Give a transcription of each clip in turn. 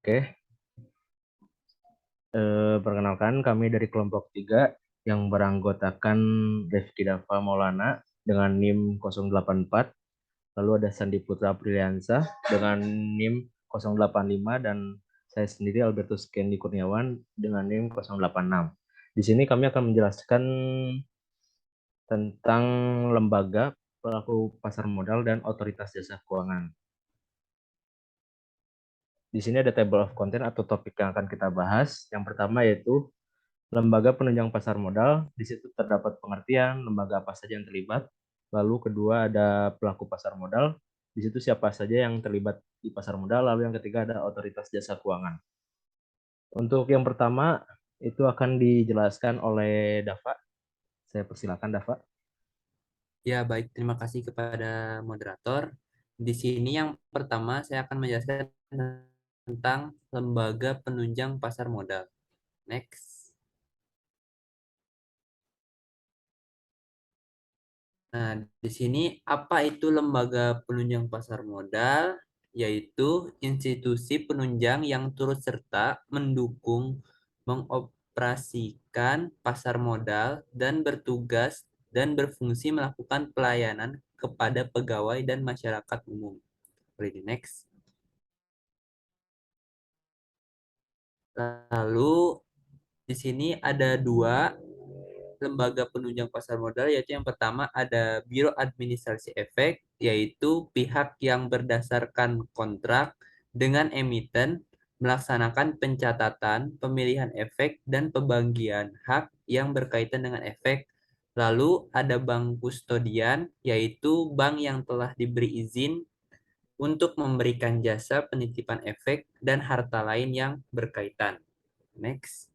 Oke, perkenalkan kami dari kelompok 3 yang beranggotakan Rifki Dava Maulana dengan NIM 084, lalu ada Sandi Putra Apriliansa dengan NIM 085 dan saya sendiri Albertus Kendi Kurniawan dengan NIM 086. Di sini kami akan menjelaskan tentang lembaga, pelaku pasar modal, dan otoritas jasa keuangan. Di sini ada table of content atau topik yang akan kita bahas. Yang pertama yaitu lembaga penunjang pasar modal. Di situ terdapat pengertian lembaga apa saja yang terlibat. Lalu kedua ada pelaku pasar modal. Di situ siapa saja yang terlibat di pasar modal. Lalu yang ketiga ada otoritas jasa keuangan. Untuk yang pertama itu akan dijelaskan oleh Dava. Saya persilakan Dava. Ya, baik. Terima kasih kepada moderator. Di sini yang pertama saya akan menjelaskan tentang lembaga penunjang pasar modal. Next. Nah, di sini apa itu lembaga penunjang pasar modal? Yaitu institusi penunjang yang turut serta mendukung, mengoperasikan pasar modal dan bertugas dan berfungsi melakukan pelayanan kepada pegawai dan masyarakat umum. Boleh di next. Lalu di sini ada dua lembaga penunjang pasar modal, yaitu yang pertama ada Biro Administrasi Efek, yaitu pihak yang berdasarkan kontrak dengan emiten melaksanakan pencatatan, pemilihan efek, dan pembagian hak yang berkaitan dengan efek. Lalu ada bank kustodian, yaitu bank yang telah diberi izin untuk memberikan jasa penitipan efek dan harta lain yang berkaitan. Next.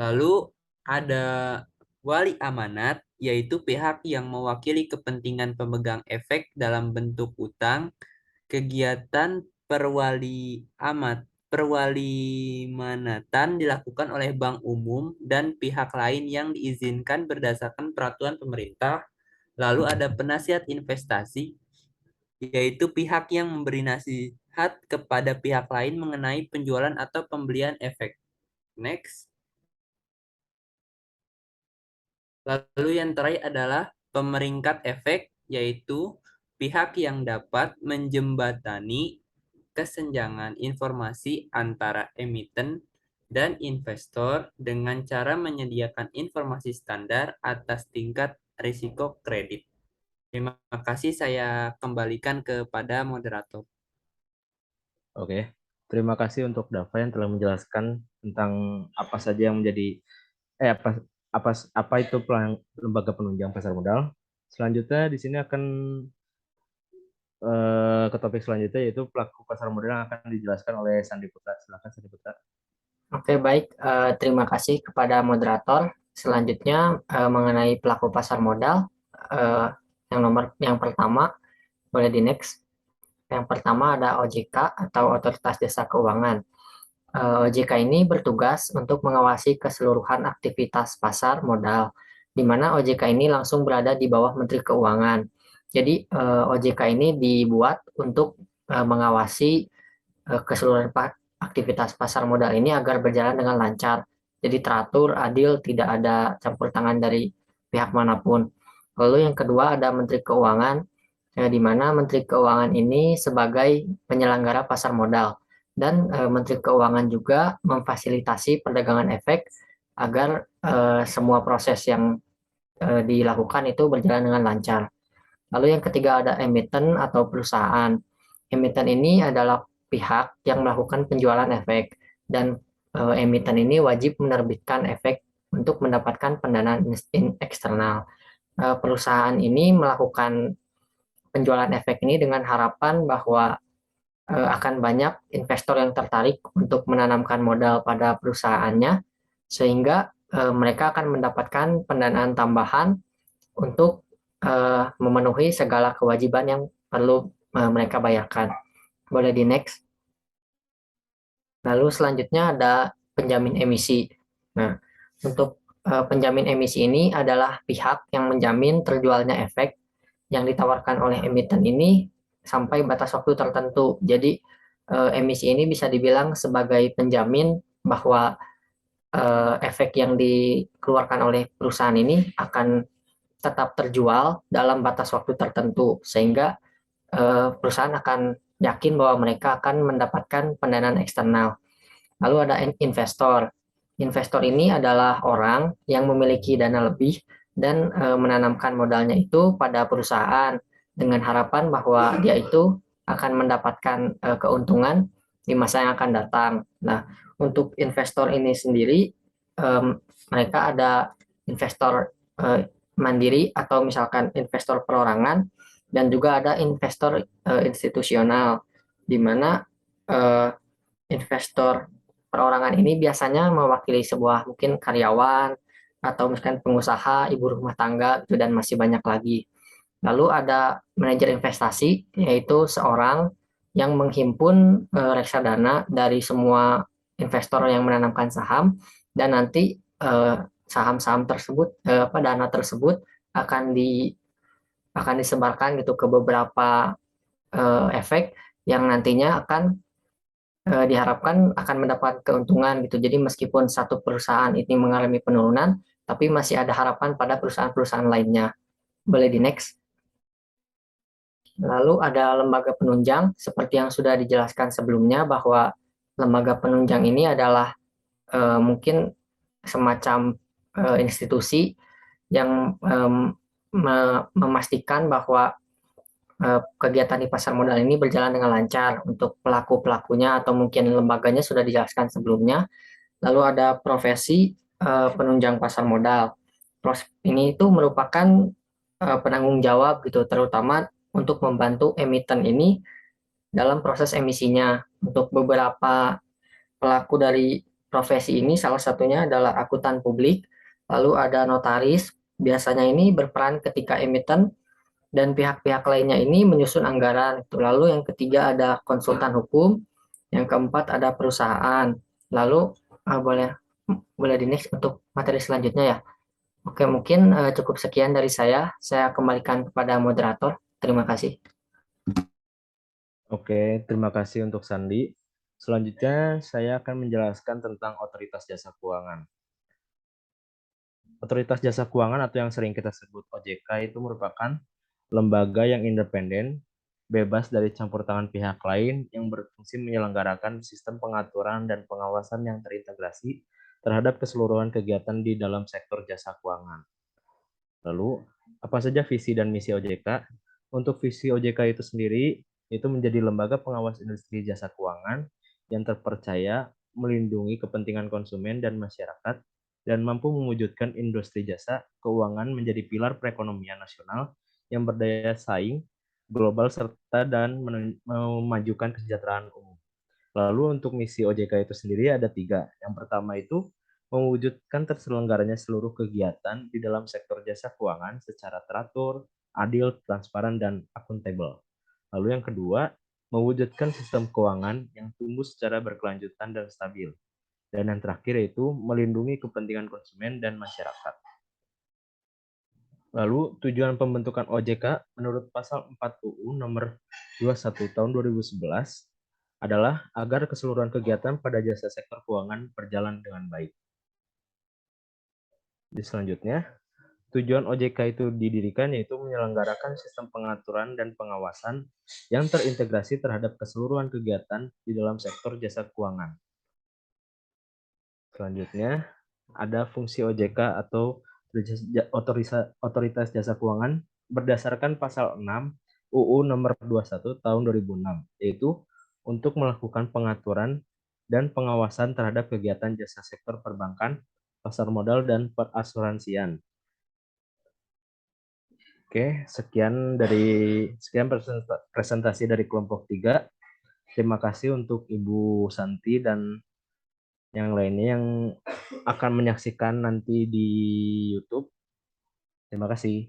Lalu ada wali amanat, yaitu pihak yang mewakili kepentingan pemegang efek dalam bentuk utang, kegiatan perwalimanatan dilakukan oleh bank umum dan pihak lain yang diizinkan berdasarkan peraturan pemerintah. Lalu ada penasihat investasi, yaitu pihak yang memberi nasihat kepada pihak lain mengenai penjualan atau pembelian efek. Next. Lalu yang terakhir adalah pemeringkat efek, yaitu pihak yang dapat menjembatani kesenjangan informasi antara emiten dan investor dengan cara menyediakan informasi standar atas tingkat risiko kredit. Terima kasih, saya kembalikan kepada moderator. Oke, terima kasih untuk Dava yang telah menjelaskan tentang apa saja yang menjadi apa apa apa itu lembaga penunjang pasar modal. Selanjutnya di sini akan ke topik selanjutnya yaitu pelaku pasar modal yang akan dijelaskan oleh Sandi Putra. Silakan Sandi Putra. Oke, baik. Terima kasih kepada moderator. Selanjutnya mengenai pelaku pasar modal, eh, yang pertama boleh di next. Yang pertama ada OJK atau Otoritas Jasa Keuangan. OJK ini bertugas untuk mengawasi keseluruhan aktivitas pasar modal, di mana OJK ini langsung berada di bawah Menteri Keuangan. Jadi OJK ini dibuat untuk mengawasi keseluruhan aktivitas pasar modal ini agar berjalan dengan lancar. Jadi teratur, adil, tidak ada campur tangan dari pihak manapun. Lalu yang kedua ada Menteri Keuangan, di mana Menteri Keuangan ini sebagai penyelenggara pasar modal. Dan Menteri Keuangan juga memfasilitasi perdagangan efek agar semua proses yang dilakukan itu berjalan dengan lancar. Lalu yang ketiga ada emiten atau perusahaan. Emiten ini adalah pihak yang melakukan penjualan efek dan emiten ini wajib menerbitkan efek untuk mendapatkan pendanaan eksternal. Perusahaan ini melakukan penjualan efek ini dengan harapan bahwa akan banyak investor yang tertarik untuk menanamkan modal pada perusahaannya sehingga mereka akan mendapatkan pendanaan tambahan untuk memenuhi segala kewajiban yang perlu mereka bayarkan. Boleh di next. Lalu selanjutnya ada penjamin emisi. Nah, untuk penjamin emisi ini adalah pihak yang menjamin terjualnya efek yang ditawarkan oleh emiten ini sampai batas waktu tertentu. Jadi emisi ini bisa dibilang sebagai penjamin bahwa efek yang dikeluarkan oleh perusahaan ini akan tetap terjual dalam batas waktu tertentu, sehingga perusahaan akan yakin bahwa mereka akan mendapatkan pendanaan eksternal. Lalu ada investor. Investor ini adalah orang yang memiliki dana lebih dan menanamkan modalnya itu pada perusahaan dengan harapan bahwa dia itu akan mendapatkan keuntungan di masa yang akan datang. Nah, untuk investor ini sendiri, mereka ada investor mandiri atau misalkan investor perorangan, dan juga ada investor institusional, di mana investor perorangan ini biasanya mewakili sebuah mungkin karyawan atau misalkan pengusaha, ibu rumah tangga gitu, dan masih banyak lagi. Lalu ada manajer investasi, yaitu seorang yang menghimpun reksadana dari semua investor yang menanamkan saham, dan nanti saham-saham tersebut, dana tersebut akan disebarkan gitu ke beberapa efek yang nantinya akan diharapkan akan mendapat keuntungan gitu. Jadi meskipun satu perusahaan ini mengalami penurunan, tapi masih ada harapan pada perusahaan-perusahaan lainnya. Boleh di next. Lalu ada lembaga penunjang, seperti yang sudah dijelaskan sebelumnya bahwa lembaga penunjang ini adalah mungkin semacam institusi yang memastikan bahwa kegiatan di pasar modal ini berjalan dengan lancar untuk pelaku-pelakunya, atau mungkin lembaganya sudah dijelaskan sebelumnya. Lalu ada profesi penunjang pasar modal. Ini itu merupakan penanggung jawab gitu, terutama untuk membantu emiten ini dalam proses emisinya. Untuk beberapa pelaku dari profesi ini, salah satunya adalah akuntan publik, lalu ada notaris. Biasanya ini berperan ketika emiten dan pihak-pihak lainnya ini menyusun anggaran. Lalu yang ketiga ada konsultan hukum, yang keempat ada perusahaan. Lalu boleh boleh di next untuk materi selanjutnya ya. Oke, mungkin cukup sekian dari saya. Saya kembalikan kepada moderator. Terima kasih. Oke, terima kasih untuk Sandi. Selanjutnya, saya akan menjelaskan tentang otoritas jasa keuangan. Otoritas jasa keuangan atau yang sering kita sebut OJK itu merupakan lembaga yang independen, bebas dari campur tangan pihak lain yang berfungsi menyelenggarakan sistem pengaturan dan pengawasan yang terintegrasi terhadap keseluruhan kegiatan di dalam sektor jasa keuangan. Lalu, apa saja visi dan misi OJK? Untuk visi OJK itu sendiri, itu menjadi lembaga pengawas industri jasa keuangan yang terpercaya melindungi kepentingan konsumen dan masyarakat dan mampu mewujudkan industri jasa keuangan menjadi pilar perekonomian nasional yang berdaya saing global serta dan memajukan kesejahteraan umum. Lalu untuk misi OJK itu sendiri ada 3. Yang pertama itu mewujudkan terselenggaranya seluruh kegiatan di dalam sektor jasa keuangan secara teratur, adil, transparan, dan akuntabel. Lalu yang kedua, mewujudkan sistem keuangan yang tumbuh secara berkelanjutan dan stabil. Dan yang terakhir yaitu melindungi kepentingan konsumen dan masyarakat. Lalu tujuan pembentukan OJK menurut pasal 4 UU nomor 21 tahun 2011 adalah agar keseluruhan kegiatan pada jasa sektor keuangan berjalan dengan baik. Di selanjutnya, tujuan OJK itu didirikan yaitu menyelenggarakan sistem pengaturan dan pengawasan yang terintegrasi terhadap keseluruhan kegiatan di dalam sektor jasa keuangan. Selanjutnya, ada fungsi OJK atau Otoritas Jasa Keuangan berdasarkan pasal 6 UU nomor 21 tahun 2006, yaitu untuk melakukan pengaturan dan pengawasan terhadap kegiatan jasa sektor perbankan, pasar modal, dan perasuransian. Oke, sekian presentasi dari kelompok 3. Terima kasih untuk Ibu Santi dan yang lainnya yang akan menyaksikan nanti di YouTube. Terima kasih.